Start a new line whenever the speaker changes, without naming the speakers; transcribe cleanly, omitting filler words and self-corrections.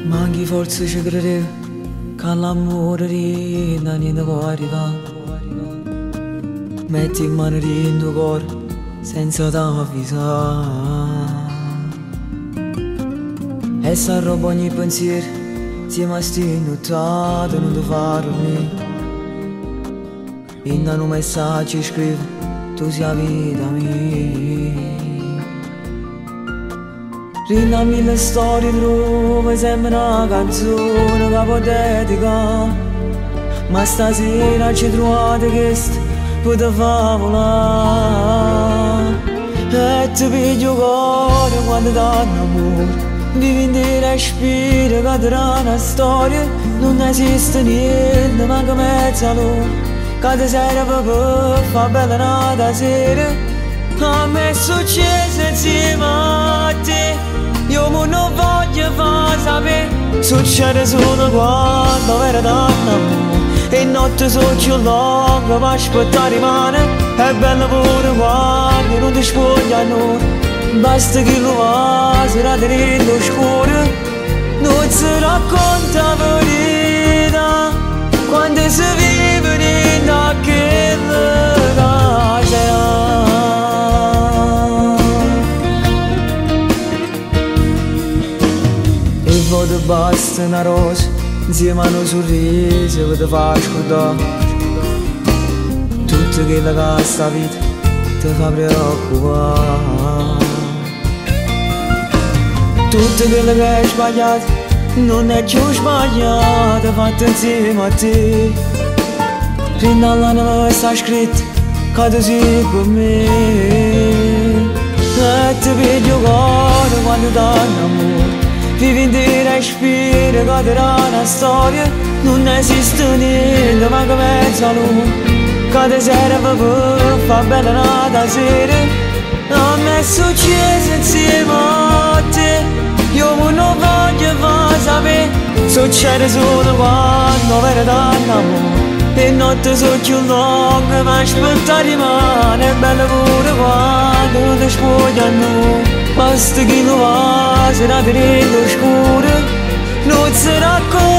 Manchi forse ci credevo che l'amore di niente può arrivare. Metti in mano il tuo cuore senza t'avvisare. E se roba ogni pensiero insieme a sti notate non ti fa dormire. In un messaggio scrivo tu sia vita mia. Rinda mille storie trova sembra una canzone che può dedicare. Ma stasera ci trovate questo per te fa volare. E ti piglio cuore quando danno amore. Vivi in te respiro che ti dà una storia. Non esiste niente manca mezz'ora che ti serve per fa bella nata sera. A me è successo insieme a te. Io non voglio far sapere. Succede solo quando vera danno amore. E notte sono più lunga ma aspettare rimane. È bello pure quando non ti spogliano. Basta che lo va, sarà dentro scuro. Non si racconta verità quando si vive in quella casa. E poi ti basta una rosa insieme a un sorriso che ti fa scordare tutto quello che sta vita ti fa preoccupare. Tutto quello che hai sbagliato non è più sbagliato, fatto insieme a te. Rinda all'anima sta scritto che tu sei con me. E ti piglio cuore quando danno amore. Vivi in te respiro che ti dà una storia. Non esiste niente manca mezz'ora che ti serve per fa bella nata sera. A me è successo insieme a te. Io non voglio far sapere. Succede solo quando vera danno amore. E notte sono più lunghe ma aspettare rimane. È bello pure quando non ti spogliano. Basta che lo va, sarà dentro scuro. Non si racconta